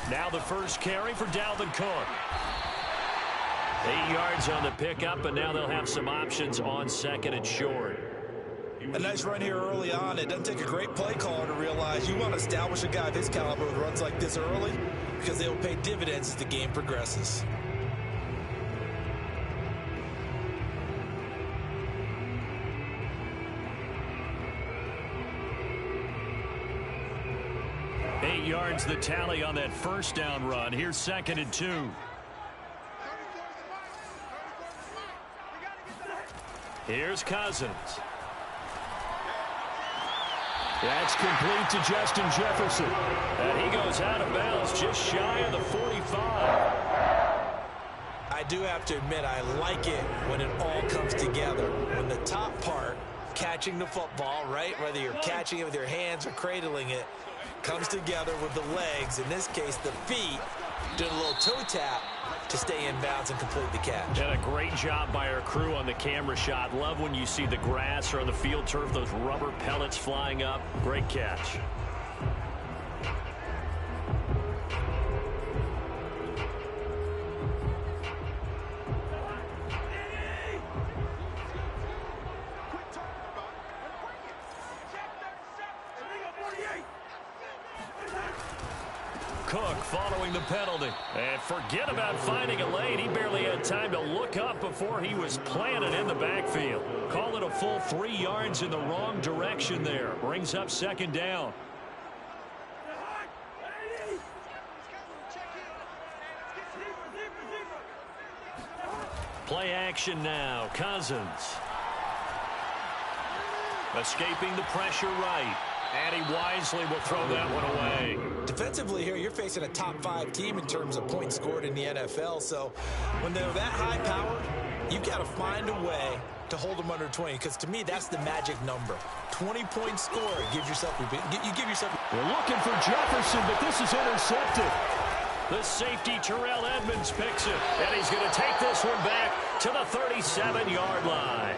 Now the first carry for Dalvin Cook. 8 yards on the pickup, and now they'll have some options on second and short. A nice run here early on. It doesn't take a great play caller to realize you want to establish a guy of his caliber with runs like this early because they will pay dividends as the game progresses. Eight yards the tally on that first down run. Here's second and 2. Here's Cousins. That's complete to Justin Jefferson. And he goes out of bounds just shy of the 45. I do have to admit, I like it when it all comes together. When the top part, catching the football, right, whether you're catching it with your hands or cradling it, comes together with the legs, in this case the feet, doing a little toe tap to stay in bounds and complete the catch. And a great job by our crew on the camera shot. Love when you see the grass or on the field turf, those rubber pellets flying up. Great catch. Cook following the penalty. And forget about finding a lane. He barely had time to look up before he was planted in the backfield. Call it a full 3 yards in the wrong direction there. Brings up second down. Play action now. Cousins. Escaping the pressure right. And he wisely will throw that one away. Defensively here, you're facing a top 5 team in terms of points scored in the NFL. So when they're that high power, you've got to find a way to hold them under 20. Because to me, that's the magic number. 20-point score. Give yourself. You give yourself. They're looking for Jefferson, but this is intercepted. The safety, Terrell Edmonds, picks it. And he's going to take this one back to the 37-yard line.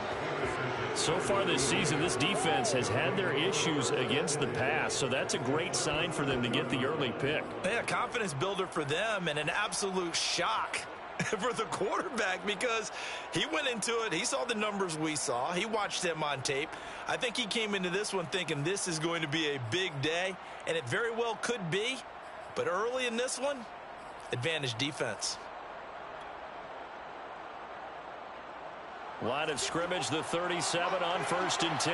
So far this season, this defense has had their issues against the pass, so that's a great sign for them to get the early pick. Yeah, confidence builder for them and an absolute shock for the quarterback because he went into it. He saw the numbers we saw. He watched them on tape. I think he came into this one thinking this is going to be a big day, and it very well could be. But early in this one, advantage defense. Line of scrimmage, the 37 on 1st and 10.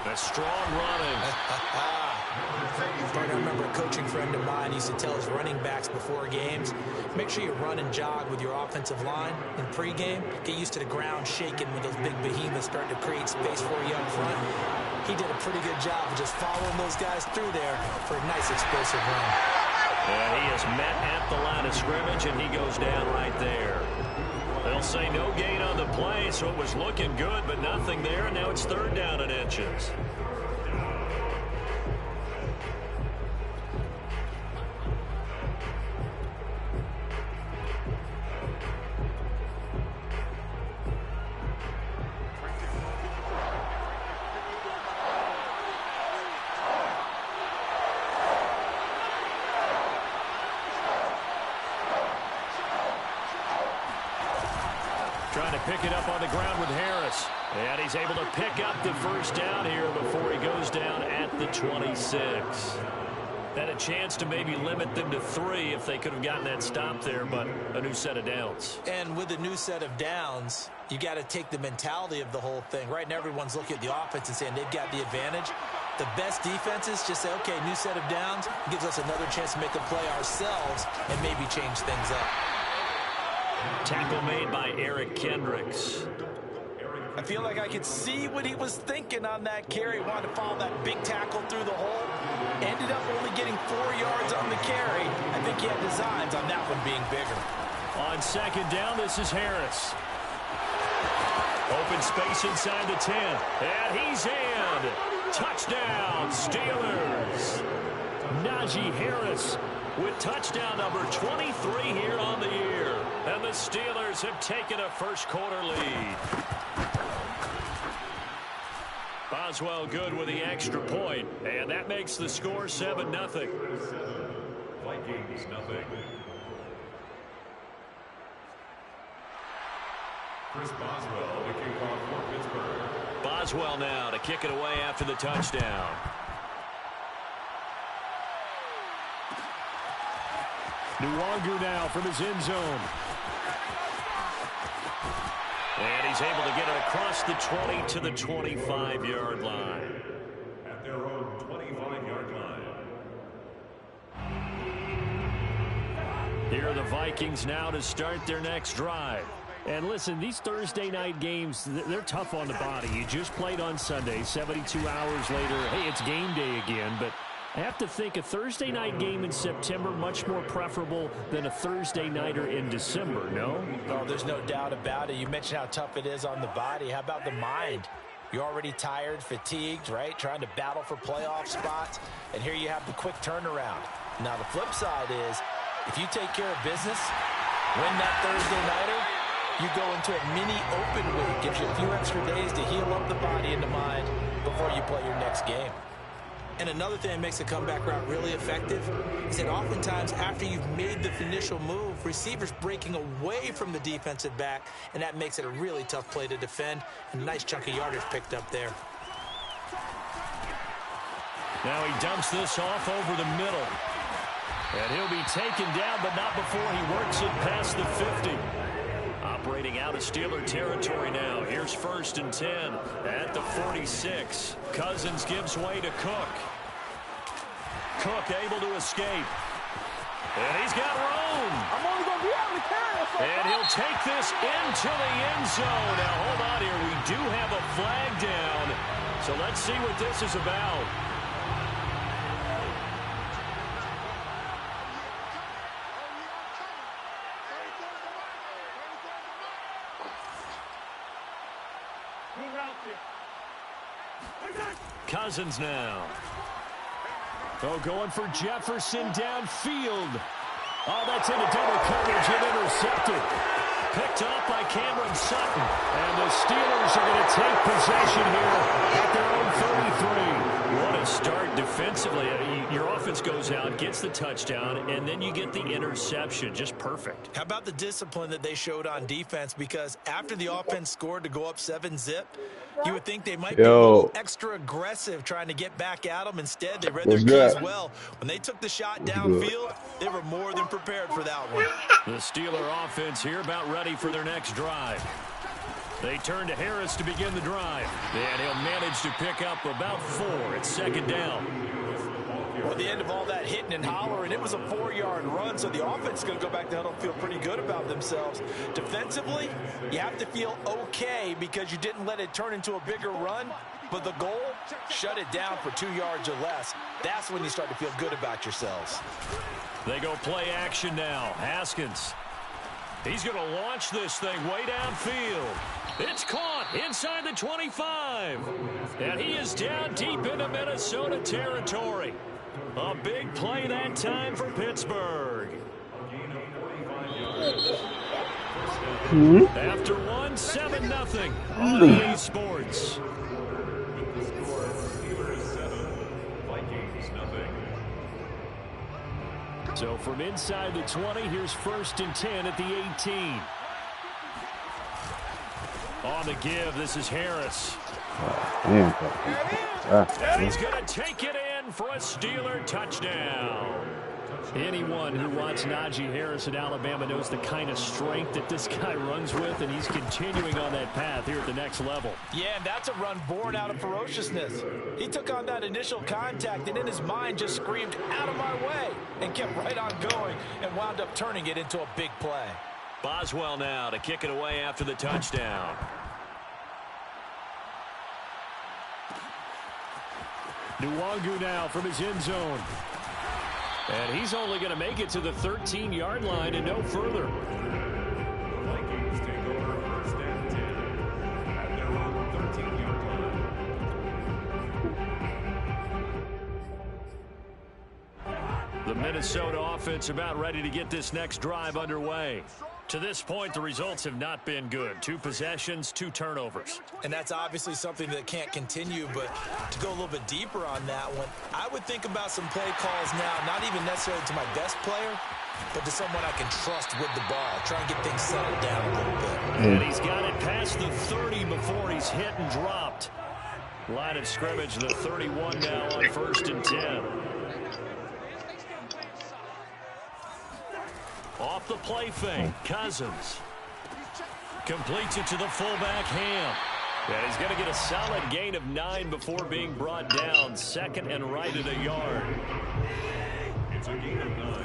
A strong running. I remember a coaching friend of mine used to tell his running backs before games, make sure you run and jog with your offensive line in pregame. Get used to the ground shaking when those big behemoths start to create space for you up front. He did a pretty good job of just following those guys through there for a nice explosive run. And he is met at the line of scrimmage, and he goes down right there. They'll say no gain on the play, so it was looking good, but nothing there, and now it's 3rd down and inches. Trying to pick it up on the ground with Harris. And he's able to pick up the first down here before he goes down at the 26. Had a chance to maybe limit them to 3 if they could have gotten that stop there, but a new set of downs. And with a new set of downs, you got to take the mentality of the whole thing. Right now, everyone's looking at the offense and saying they've got the advantage. The best defenses just say, okay, new set of downs. It gives us another chance to make a play ourselves and maybe change things up. Tackle made by Eric Kendricks. I feel like I could see what he was thinking on that carry. Wanted to follow that big tackle through the hole. Ended up only getting 4 yards on the carry. I think he had designs on that one being bigger. On 2nd down, this is Harris. Open space inside the 10. And he's in. Touchdown, Steelers. Najee Harris with touchdown number 23 here on the year. And the Steelers have taken a first quarter lead. Boswell good with the extra point, and that makes the score 7-0. Vikings nothing. Chris Boswell to kick off for Pittsburgh. Boswell now to kick it away after the touchdown. Nwangu now from his end zone. And he's able to get it across the 20 to the 25-yard line. At their own 25-yard line. Here are the Vikings now to start their next drive. And listen, these Thursday night games, they're tough on the body. You just played on Sunday, 72 hours later. Hey, it's game day again, but I have to think a Thursday night game in September much more preferable than a Thursday nighter in December, no? Oh, there's no doubt about it. You mentioned how tough it is on the body. How about the mind? You're already tired, fatigued, right? Trying to battle for playoff spots. And here you have the quick turnaround. Now, the flip side is, if you take care of business, win that Thursday nighter, you go into a mini open week. Gives you a few extra days to heal up the body and the mind before you play your next game. And another thing that makes the comeback route really effective is that oftentimes after you've made the initial move, receivers breaking away from the defensive back, and that makes it a really tough play to defend. A nice chunk of yardage picked up there. Now he dumps this off over the middle. And he'll be taken down, but not before he works it past the 50. Operating out of Steeler territory now. Here's 1st and 10 at the 46. Cousins gives way to Cook. Cook able to escape. And he's got room. I'm only going to be able to carry it. And he'll take this into the end zone. Now, hold on here. We do have a flag down. So let's see what this is about. Cousins now. Oh, going for Jefferson downfield. Oh, that's into double coverage and intercepted. Picked off by Cameron Sutton. And the Steelers are going to take possession here at their own 33. What a start defensively. Your offense goes out, gets the touchdown, and then you get the interception. Just perfect. How about the discipline that they showed on defense? Because after the offense scored to go up 7-zip, you would think they might be a little extra aggressive trying to get back at them. Instead, they read their keys well. When they took the shot downfield, they were more than prepared for that one. The Steeler offense here about ready for their next drive. They turn to Harris to begin the drive. And he'll manage to pick up about 4 at 2nd down. Well, at the end of all that hitting and hollering, it was a 4-yard run, so the offense is going to go back to huddle and feel pretty good about themselves. Defensively, you have to feel okay because you didn't let it turn into a bigger run, but the goal, shut it down for 2 yards or less. That's when you start to feel good about yourselves. They go play action now. Haskins. He's going to launch this thing way downfield. It's caught inside the 25. And he is down deep into Minnesota territory. A big play that time for Pittsburgh. After one, 7-0 on EA Sports. So from inside the 20, here's 1st and 10 at the 18. On the give, this is Harris. And he's going to take it in for a Steeler touchdown. Anyone who watched Najee Harris at Alabama knows the kind of strength that this guy runs with, and he's continuing on that path here at the next level. Yeah, and that's a run born out of ferociousness. He took on that initial contact, and in his mind just screamed, "Out of my way," and kept right on going and wound up turning it into a big play. Boswell now to kick it away after the touchdown. Nwangu now from his end zone. And he's only going to make it to the 13-yard line and no further. Vikings take over 1st and 10 at their own 13-yard line. The Minnesota offense about ready to get this next drive underway. To this point, the results have not been good. 2 possessions, 2 turnovers. And that's obviously something that can't continue, but to go a little bit deeper on that one, I would think about some play calls now, not even necessarily to my best player, but to someone I can trust with the ball. Try and get things settled down a little bit. And he's got it past the 30 before he's hit and dropped. Line of scrimmage, the 31 now on 1st and 10. Off the play fake, Cousins. Completes it to the fullback, Ham. And he's going to get a solid gain of 9 before being brought down. 2nd and right at a yard. It's a gain of 9.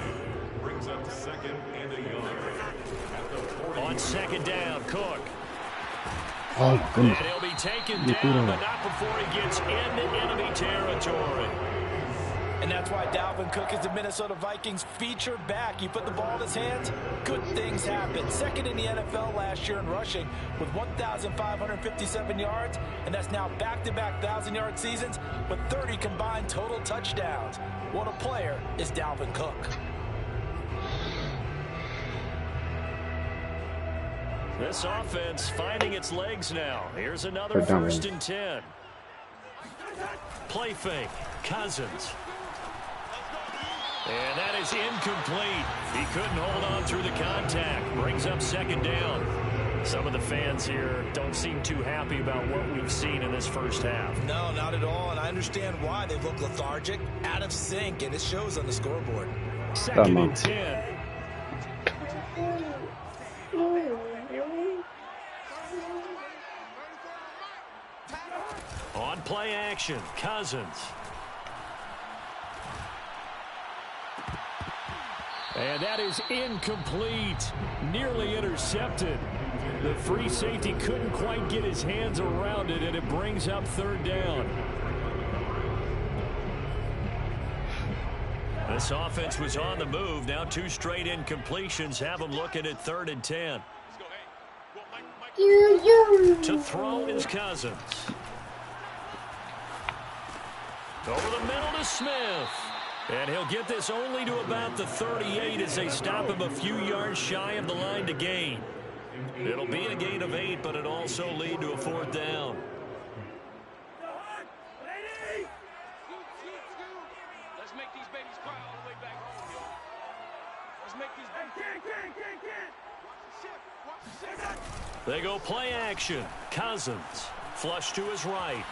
Brings up 2nd and a yard. On 2nd down, Cook. Oh, my goodness. And he'll be taken down, but not before he gets into enemy territory. And that's why Dalvin Cook is the Minnesota Vikings featured back. You put the ball in his hands, good things happen. 2nd in the NFL last year in rushing with 1,557 yards, and that's now back-to-back 1,000-yard seasons with 30 combined total touchdowns. What a player is Dalvin Cook. This offense finding its legs now. Here's another 1st and 10. Play fake, Cousins. And that is incomplete. He couldn't hold on through the contact. Brings up 2nd down. Some of the fans here don't seem too happy about what we've seen in this first half. No, not at all, and I understand why. They look lethargic, out of sync, and it shows on the scoreboard. 2nd and 10. On play action, Cousins. And that is incomplete. Nearly intercepted. The free safety couldn't quite get his hands around it, and it brings up 3rd down. This offense was on the move. Now 2 straight incompletions have them looking at 3rd and 10. To throw is Cousins. Over the middle to Smith. And he'll get this only to about the 38 as they stop him a few yards shy of the line to gain. It'll be a gain of 8, but it'll also lead to a 4th down. Let's make these babies cry all the way back home, y'all. Let's make these babies. They go play action. Cousins. Flush to his right.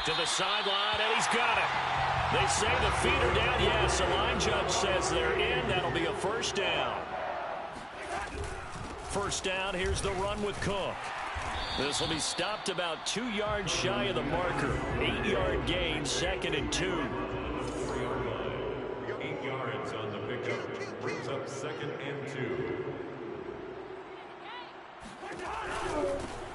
To the sideline, and he's got it. They say the feet are down. Yes, the line judge says they're in. That'll be a 1st down. 1st down, here's the run with Cook. This will be stopped about 2 yards shy of the marker. 8-yard gain, 2nd and 2. 8 yards on the pickup. Brings up 2nd and 2.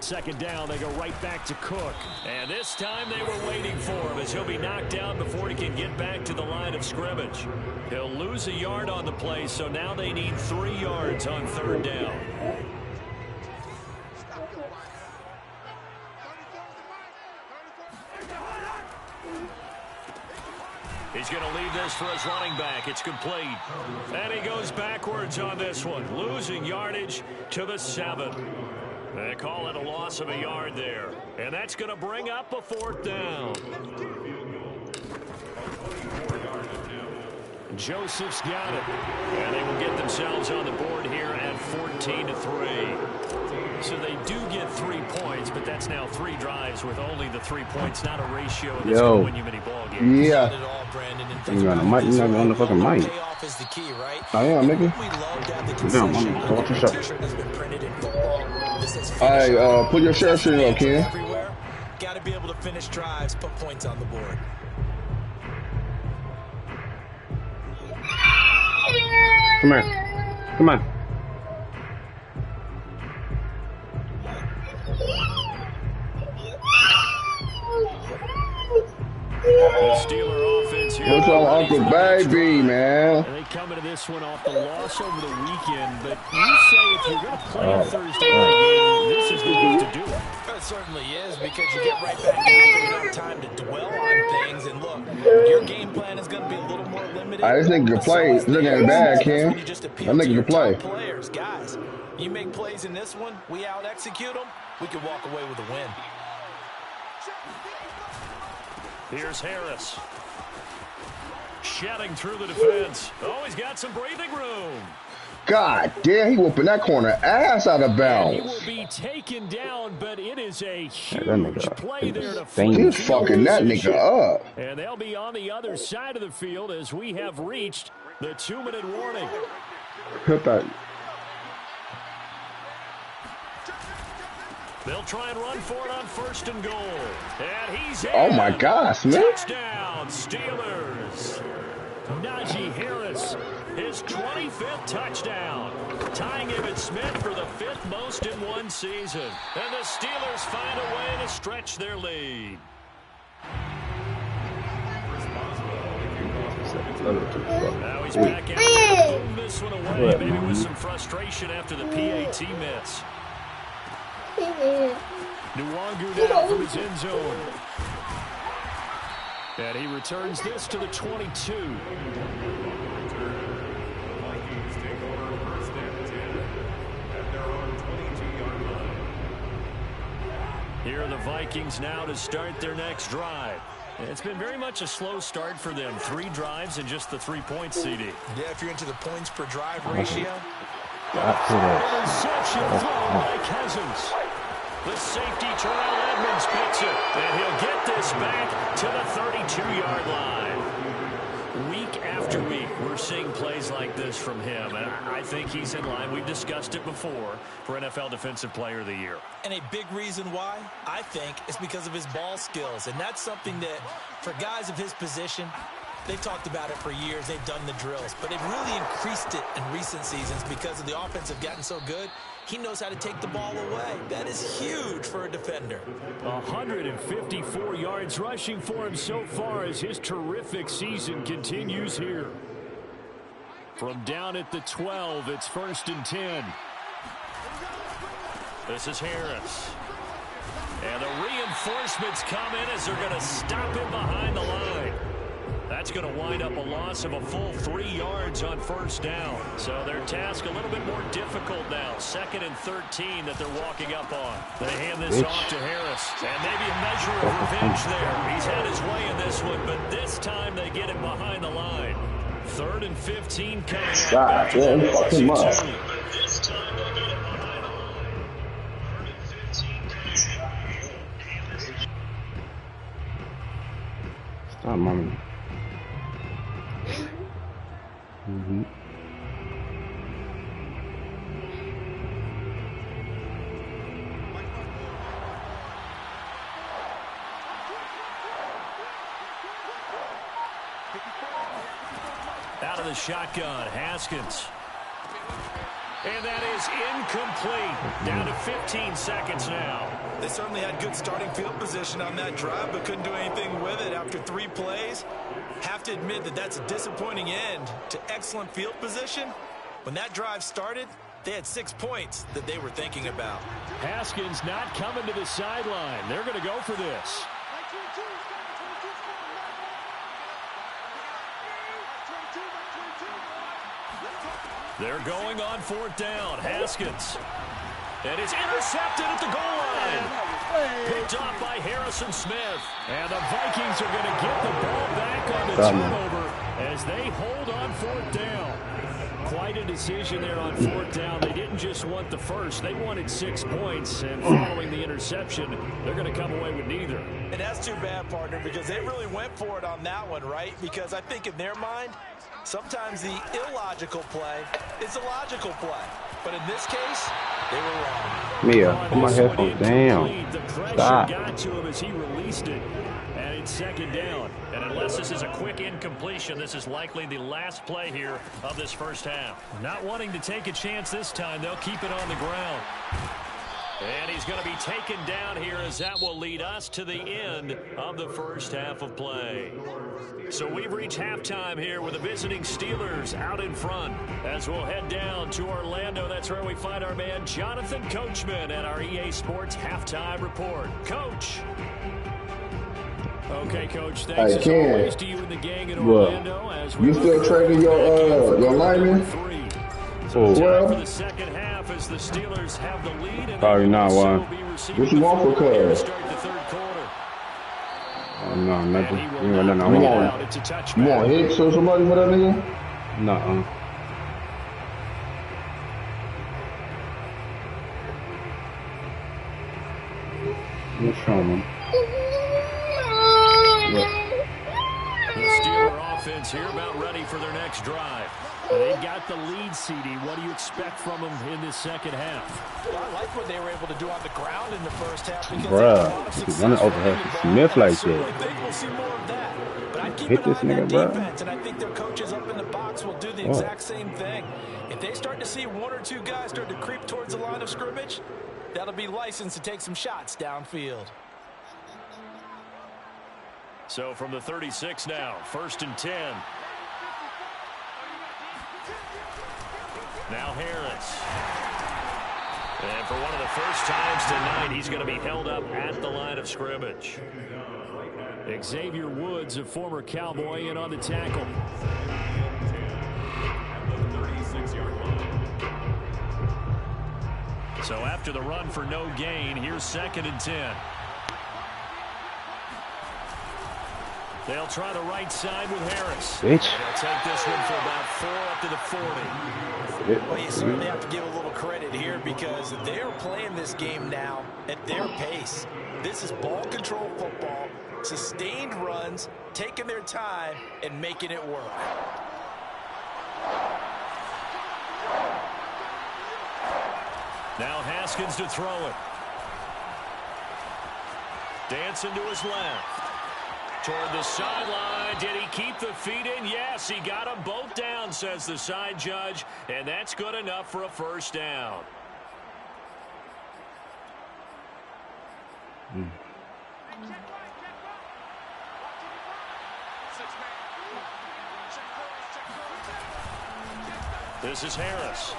2nd down, they go right back to Cook. And this time they were waiting for him as he'll be knocked down before he can get back to the line of scrimmage. He'll lose a yard on the play, so now they need 3 yards on 3rd down. He's going to leave this for his running back. It's complete. And he goes backwards on this one, losing yardage to the 7. They call it a loss of a yard there. And that's going to bring up a 4th down. Joseph's got it. And they will get themselves on the board here at 14-3. So they do get 3 points, but that's now 3 drives with only the 3 points, not a ratio that's going to win you many ball games. Yeah. You're on the mic. You're not on the fucking mic. Is the key, right? I am, nigga. Damn, I'm watching shot. Alright, put your share screen up, Ken. Got to be able to finish drives, put points on the board. Come here. Come on. The Steeler offense here. What's on Uncle Baby, man? They come into this one off the loss over the weekend, but you say if you're going to play a Thursday night game, this is the week to do it. It certainly is, because you get right back down there, you don't have time to dwell on things. And look, your game plan is going to be a little more limited. This nigga can play. This nigga ain't bad, Ken. That nigga can play. Players, guys, you make plays in this one, we out-execute them, we can walk away with a win. Here's Harris. Shedding through the defense. Oh, he's got some breathing room. God damn, he whooping that corner ass out of bounds. He will be taken down, but it is a huge play there to He's fucking that nigga up. And they'll be on the other side of the field as we have reached the 2-minute warning. Hit that. They'll try and run for it on 1st and goal. And he's in. Oh my gosh, man. Touchdown, Steelers. Najee Harris, his 25th touchdown, tying Emmitt Smith for the 5th most in one season. And the Steelers find a way to stretch their lead. Now he's back out there. Boom, this one away, maybe with some frustration after the PAT miss. Nwangu now from his end zone. And he returns this to the 22. Vikings take over 1st and 10 at their own 22-yard line. Here are the Vikings now to start their next drive. It's been very much a slow start for them. 3 drives and just the 3 points, CD. Yeah, if you're into the points per drive ratio. Interception thrown by Cousins. The safety, Terrell Edmonds, picks it, and he'll get this back to the 32-yard line. Week after week, we're seeing plays like this from him, and I think he's in line. We've discussed it before for NFL Defensive Player of the Year. And a big reason why, I think, is because of his ball skills, and that's something that, for guys of his position, they've talked about it for years. They've done the drills, but they've really increased it in recent seasons because of the offense have gotten so good. He knows how to take the ball away. That is huge for a defender. 154 yards rushing for him so far as his terrific season continues here. From down at the 12, it's 1st and 10. This is Harris. And the reinforcements come in as they're going to stop him behind the line. That's going to wind up a loss of a full 3 yards on 1st down. So their task a little bit more difficult now. 2nd and 13 that they're walking up on. They hand this off to Harris. And maybe a measure of revenge there. He's had his way in this one, but this time they get it behind the line. 3rd and 15 coming up. God, yeah, fuck him up. Stop, mommy. Out of the shotgun, Haskins. And that is incomplete. Down to 15 seconds now. They certainly had good starting field position on that drive, but couldn't do anything with it after 3 plays. Have to admit that that's a disappointing end to excellent field position. When that drive started, they had 6 points that they were thinking about. Haskins not coming to the sideline. They're going to go for this. They're going on 4th down. Haskins. And it's intercepted at the goal line. Picked off by Harrison Smith. And the Vikings are going to get the ball back on the turnover as they hold on 4th down. Quite a decision there on 4th down. They didn't just want the first. They wanted 6 points. And following the interception, they're going to come away with neither. And that's too bad, partner, because they really went for it on that one, right? Because I think in their mind, sometimes the illogical play is a logical play. But in this case, they were wrong. Mia, put my headphones down. The pressure Stop. got to him as he released it. And it's 2nd down. And unless this is a quick incompletion, this is likely the last play here of this 1st half. Not wanting to take a chance this time, they'll keep it on the ground. And he's going to be taken down here as that will lead us to the end of the first half of play. So we've reached halftime here with the visiting Steelers out in front. As we'll head down to Orlando, that's where we find our man Jonathan Coachman at our EA Sports Halftime Report. Coach. Okay, Coach, thanks as always to you and the gang in Orlando. As we you still tracking your lineman? So time for the second half as the Steelers have the lead. And probably not one. What you want for Cuz? Start the third quarter. Oh, no, nothing. You want Hicks or somebody for that nigga? Nuh-uh. What's wrong, man? The Steeler offense here about ready for their next drive. They've got the lead, CD. What do you expect from them in this second half? Well, I like what they were able to do on the ground in the first half. Bruh, running over her Smith like that. I think we'll see more of that. But I'd keep Hit an this eye on nigga, their bruh. defense, and I think their coaches up in the box will do the exact same thing. If they start to see one or two guys start to creep towards the line of scrimmage, that'll be licensed to take some shots downfield. So from the 36 now, 1st and 10. Now Harris. And for one of the first times tonight, he's going to be held up at the line of scrimmage. Xavier Woods, a former Cowboy, in on the tackle. So after the run for no gain, here's 2nd and 10. They'll try the right side with Harris. Bitch. They'll take this one for about 4 up to the 40. Well, you certainly have to give a little credit here because they're playing this game now at their pace. This is ball control football, sustained runs, taking their time, and making it work. Now Haskins to throw it. Dancing to his left. Toward the sideline. Did he keep the feet in? Yes, he got them both down, says the side judge. And that's good enough for a first down. This is Harris.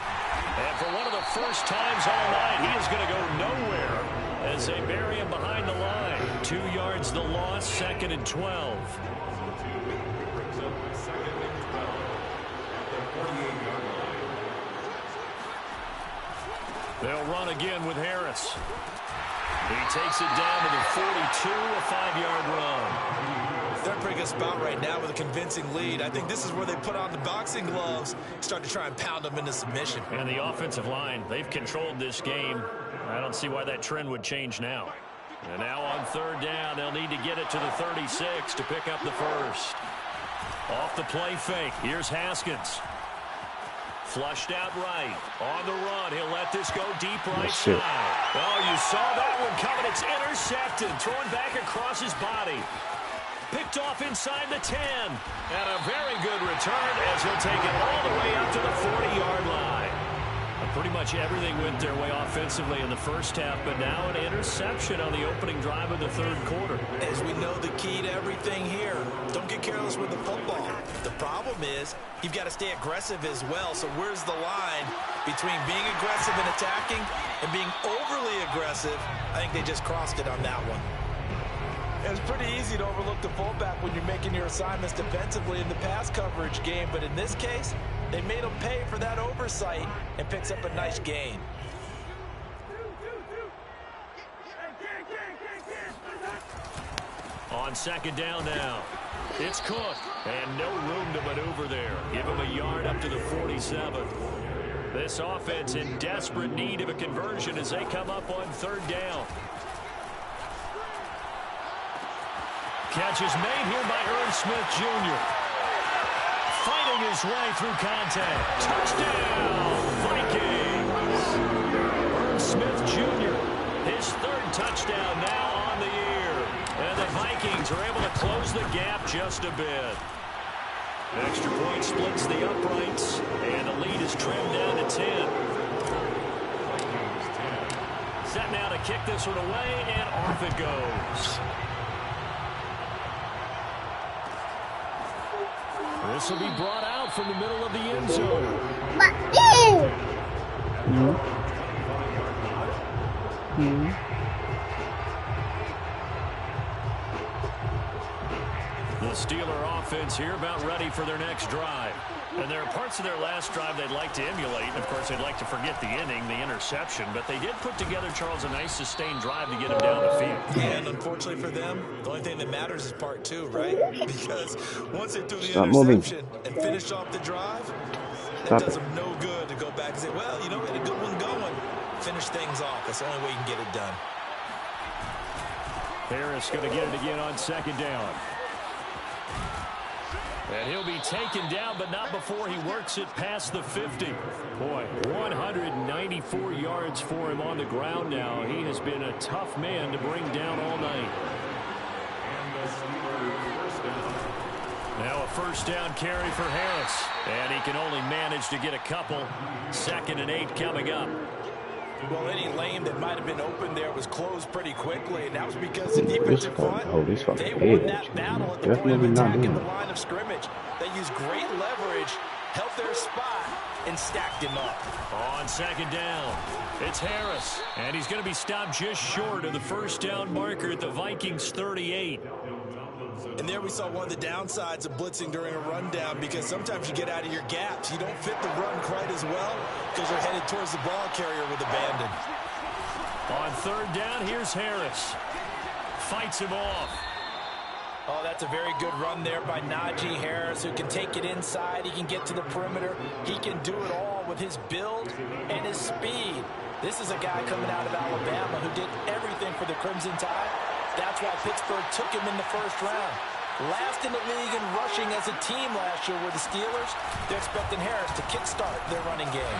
And for one of the first times all night, he is going to go nowhere as they bury him behind the line. 2 yards the loss, 2nd and 12. They'll run again with Harris. He takes it down to the 42, a 5-yard run. They're in a pretty good spot right now with a convincing lead. I think this is where they put on the boxing gloves, start to try and pound them into submission. And the offensive line, they've controlled this game. I don't see why that trend would change now. And now on 3rd down, they'll need to get it to the 36 to pick up the first. Off the play fake, here's Haskins. Flushed out right. On the run, he'll let this go deep right side. Oh, you saw that one coming. It's intercepted. Thrown back across his body. Picked off inside the 10. And a very good return as he'll take it all the way up to the 40-yard line. Pretty much everything went their way offensively in the first half, but now an interception on the opening drive of the 3rd quarter. As we know, the key to everything here, don't get careless with the football. The problem is you've got to stay aggressive as well. So where's the line between being aggressive and attacking and being overly aggressive? I think they just crossed it on that one. It's pretty easy to overlook the fullback when you're making your assignments defensively in the pass coverage game, but in this case, they made him pay for that oversight and picks up a nice gain. On 2nd down now, it's Cook, and no room to maneuver there. Give him a yard up to the 47. This offense in desperate need of a conversion as they come up on 3rd down. Catch is made here by Irv Smith Jr. Fighting his way through contact. Touchdown, Vikings! Irv Smith Jr., his 3rd touchdown now on the year. And the Vikings are able to close the gap just a bit. Extra point splits the uprights, and the lead is trimmed down to 10. Setting kick this one away, and off it goes. This will be brought out from the middle of the end zone. The Steeler offense here about ready for their next drive. And there are parts of their last drive they'd like to emulate. And, of course, they'd like to forget the inning, the interception. But they did put together, Charles, a nice sustained drive to get him down the field. Yeah, and unfortunately for them, the only thing that matters is part two, right? Because once they threw the Stop interception moving. and finished off the drive, Stop it does it. them no good to go back and say, well, you know, we had a good one going. Finish things off. That's the only way you can get it done. Harris going to get it again on second down. And he'll be taken down, but not before he works it past the 50. Boy, 194 yards for him on the ground now. He has been a tough man to bring down all night. Now a first down carry for Harris. And he can only manage to get a couple. 2nd and 8 coming up. Well, any lane that might have been open there was closed pretty quickly, and that was because the defensive front, they won that battle at the point of attack in the line of scrimmage. They used great leverage, held their spot, and stacked him up. On second down, it's Harris, and he's going to be stopped just short of the first down marker at the Vikings 38. And there we saw one of the downsides of blitzing during a rundown, because sometimes you get out of your gaps. You don't fit the run quite as well because you're headed towards the ball carrier with abandon. On third down, here's Harris. Fights him off. Oh, that's a very good run there by Najee Harris, who can take it inside. He can get to the perimeter. He can do it all with his build and his speed. This is a guy coming out of Alabama who did everything for the Crimson Tide. That's why Pittsburgh took him in the first round. Last in the league in rushing as a team last year were the Steelers. They're expecting Harris to kickstart their running game.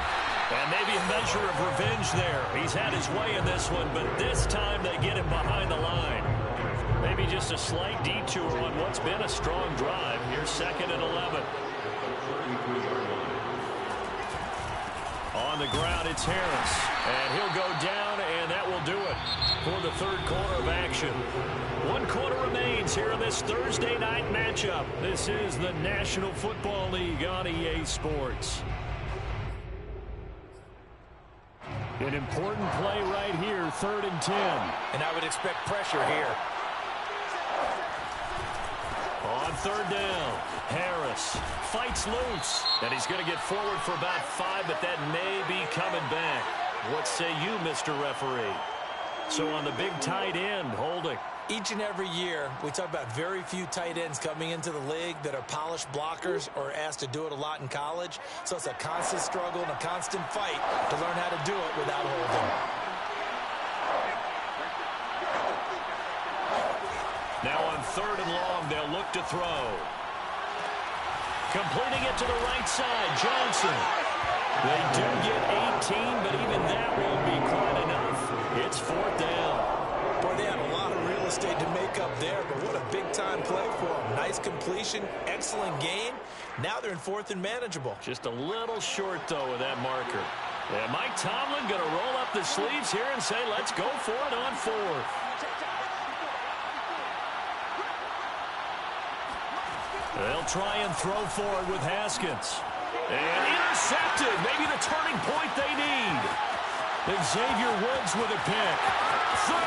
And maybe a measure of revenge there. He's had his way in this one, but this time they get him behind the line. Maybe just a slight detour on what's been a strong drive. Here's 2nd and 11. On the ground, it's Harris. And he'll go down, and that will do it for the third quarter of action. 1 quarter remains here in this Thursday night matchup. This is the National Football League on EA Sports. An important play right here, 3rd and 10. And I would expect pressure here. On third down, Harris fights loose. And he's going to get forward for about 5, but that may be coming back. What say you, Mr. Referee? So on the big tight end, holding. Each and every year, we talk about very few tight ends coming into the league that are polished blockers or asked to do it a lot in college. So it's a constant struggle and a constant fight to learn how to do it without holding. Now on 3rd and long, they'll look to throw. Completing it to the right side, Johnson. They do get 18, but even that won't be quite enough. It's 4th down. Boy, they had a lot of real estate to make up there, but what a big-time play for them. Nice completion, excellent gain. Now they're in 4th and manageable. Just a little short, though, of that marker. Yeah, Mike Tomlin going to roll up the sleeves here and say, let's go for it on 4th. They'll try and throw forward with Haskins. And intercepted. Maybe the turning point they need. Xavier Woods with a pick. 30.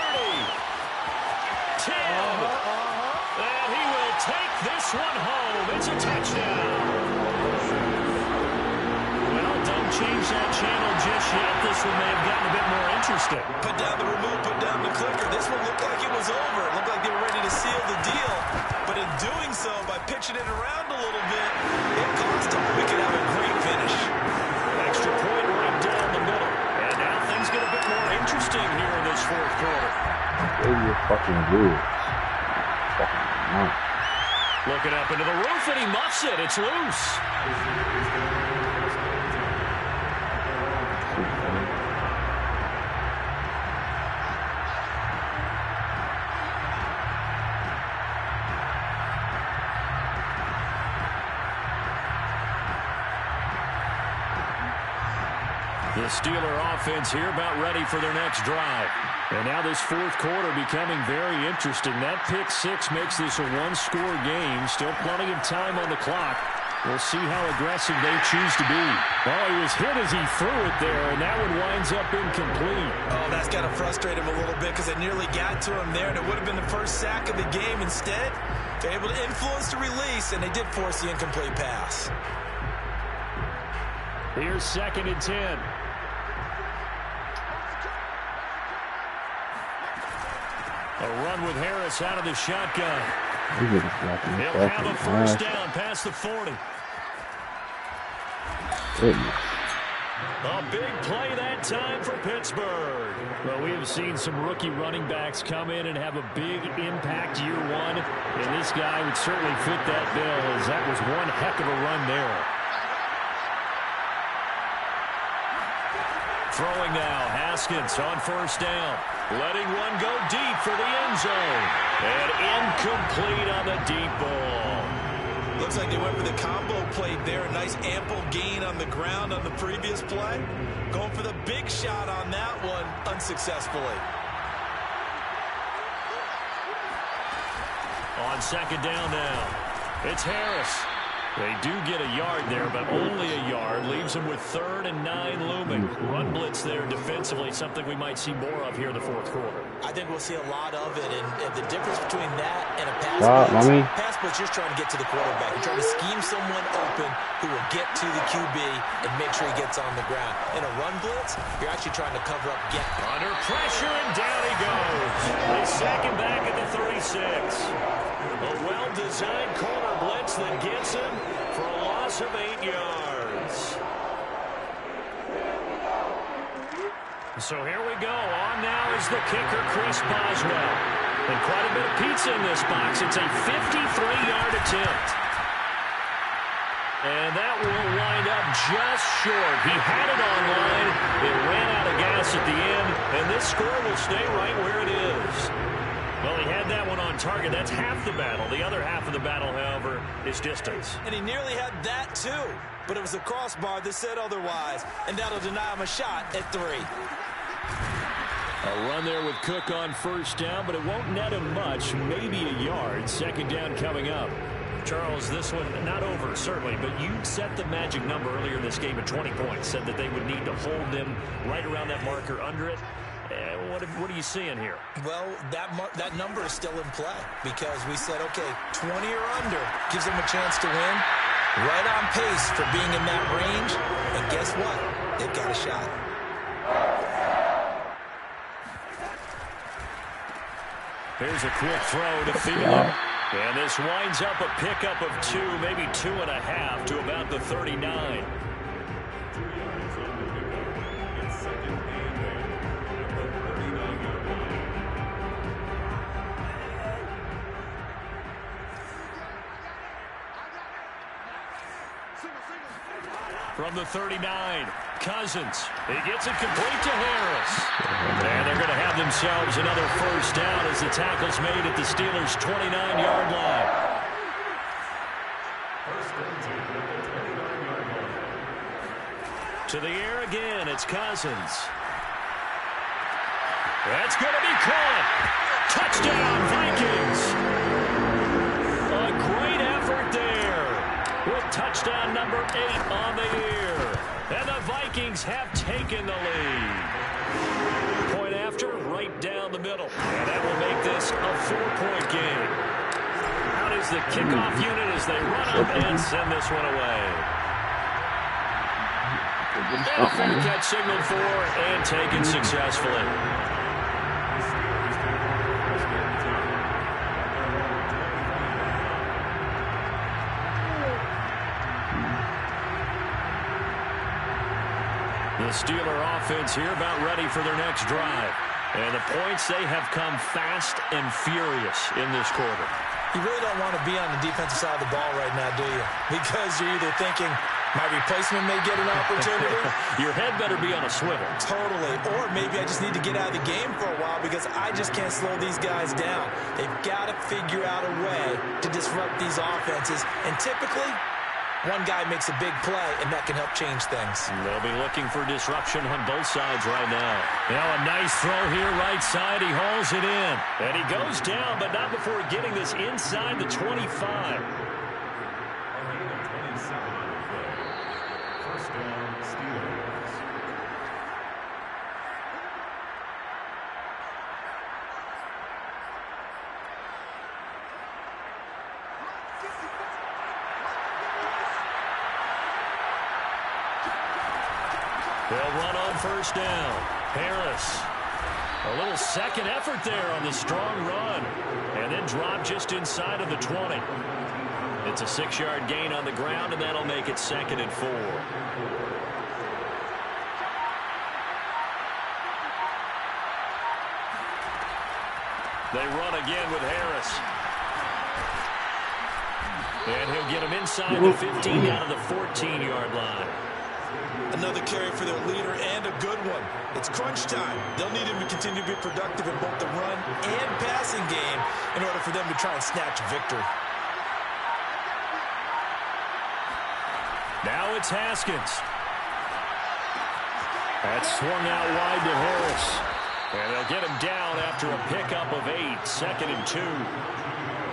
10. And he will take this one home. It's a touchdown. Well, don't change that channel just yet. This one may have gotten a bit more interesting. Put down the remote, put down the clicker. This one looked like it was over. It looked like they were ready to seal the deal. But in doing so, by pitching it around a little bit, it cost them. We could have a great finish. Extra point right down the middle. And now things get a bit more interesting here in this 4th quarter. You're fucking good. Fucking nice. Looking up into the roof, and he muffs it. It's loose. The The Steeler offense here about ready for their next drive. And now this fourth quarter becoming very interesting. That pick six makes this a one-score game. Still plenty of time on the clock. We'll see how aggressive they choose to be. Well, he was hit as he threw it there, and that one winds up incomplete. Oh, that's got to frustrate him a little bit because they nearly got to him there, and it would have been the first sack of the game. Instead, they're able to influence the release, and they did force the incomplete pass. Here's 2nd and 10. A run with Harris out of the shotgun. He'll have a first down past the 40. A big play that time for Pittsburgh. Well, we have seen some rookie running backs come in and have a big impact year one. And this guy would certainly fit that bill, as that was one heck of a run there. Throwing now, Haskins on first down. Letting one go deep for the end zone. And incomplete on the deep ball. Looks like they went for the combo play there. A nice ample gain on the ground on the previous play. Going for the big shot on that one unsuccessfully. On 2nd down now, it's Harris. They do get a yard there, but only a yard. Leaves them with 3rd and 9 looming. Run blitz there defensively, something we might see more of here in the fourth quarter. I think we'll see a lot of it, and the difference between that and a pass blitz, just trying to get to the quarterback. You're trying to scheme someone open who will get to the QB and make sure he gets on the ground. In a run blitz, you're actually trying to cover up gap. Under pressure, and down he goes. They sack him back at the 36. A well-designed corner blitz that gets him for a loss of 8 yards. So here we go. On now is the kicker, Chris Boswell. And quite a bit of pizza in this box. It's a 53-yard attempt. And that will wind up just short. He had it on line. It ran out of gas at the end. And this score will stay right where it is. Well, he had that one on target. That's half the battle. The other half of the battle, however, is distance. And he nearly had that, too. But it was the crossbar that said otherwise. And that'll deny him a shot at 3. A run there with Cook on first down, but it won't net him much. Maybe a yard. 2nd down coming up. Charles, this one not over, certainly, but you set the magic number earlier in this game at 20 points. Said that they would need to hold them right around that marker under it. What are you seeing here? Well, that number is still in play because we said, okay, 20 or under gives them a chance to win. Right on pace for being in that range. And guess what? They've got a shot. Here's a quick throw to Thielen. And this winds up a pickup of 2, maybe 2.5 to about the 39. From the 39, Cousins. He gets it complete to Harris. And they're going to have themselves another first down as the tackle's made at the Steelers' 29-yard line. To the air again, it's Cousins. That's going to be caught. Touchdown, Vikings. A great effort there. With touchdown number 8 on the year. And the Vikings have taken the lead. Point after, right down the middle. And that will make this a 4-point game. Out is the kickoff unit as they run up and send this one away. And a fair catch signaled for and taken successfully. The Steeler offense here about ready for their next drive. And the points, they have come fast and furious in this quarter. You really don't want to be on the defensive side of the ball right now, do you? Because you're either thinking, my replacement may get an opportunity. Your head better be on a swivel. Totally. Or maybe I just need to get out of the game for a while because I just can't slow these guys down. They've got to figure out a way to disrupt these offenses. And typically, One guy makes a big play, and that can help change things. They'll be looking for disruption on both sides right now. Now a nice throw here right side. He hauls it in. And he goes down, but not before getting this inside the 25. A gain of 27 on the play. First down, Steelers. They'll run on first down. Harris. A little second effort there on the strong run. And then drop just inside of the 20. It's a 6-yard gain on the ground, and that'll make it 2nd and 4. They run again with Harris. And he'll get him inside the 15 down to the 14-yard line. Another carry for their leader and a good one. It's crunch time. They'll need him to continue to be productive in both the run and passing game in order for them to try and snatch a victory. Now it's Haskins. That's swung out wide to Harris. And they'll get him down after a pickup of 8, 2nd and 2.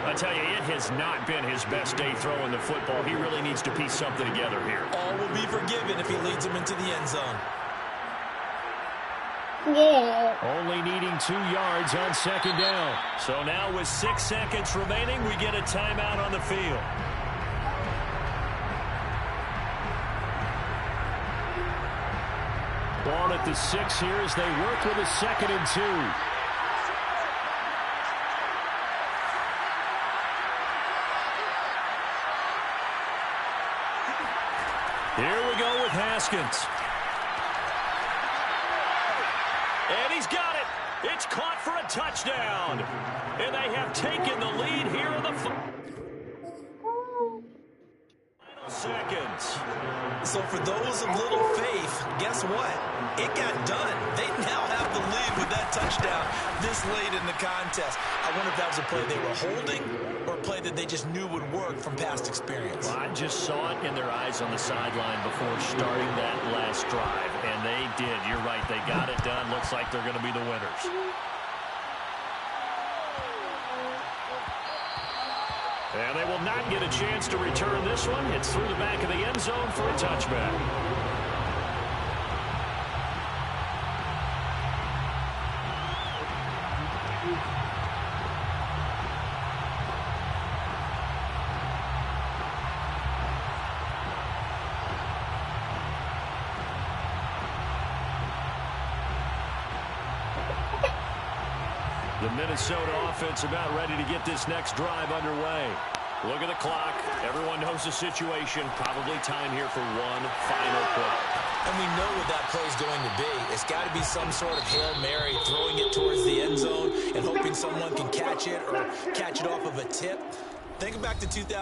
I tell you, it has not been his best day throwing the football. He really needs to piece something together here. All will be forgiven if he leads them into the end zone. Only needing 2 yards on 2nd down. So now with 6 seconds remaining, we get a timeout on the field. Ball at the 6 here as they work with a 2nd and 2. Here we go with Haskins. And he's got it. It's caught for a touchdown. And they have taken the lead here in the final seconds. So for those of little faith, guess what? It got done. They now have the lead with that touchdown this late in the contest. I wonder if that was a play they were holding or a play that they just knew would work from past experience. Well, I just saw it in their eyes on the sideline before starting that last drive, and they did. You're right. They got it done. Looks like they're going to be the winners. And they will not get a chance to return this one. It's through the back of the end zone for a touchback. The Minnesota offense about ready to get this next drive underway. Look at the clock. Everyone knows the situation. Probably time here for one final play. And we know what that play is going to be. It's got to be some sort of Hail Mary, throwing it towards the end zone and hoping someone can catch it or catch it off of a tip. Think back to 2000.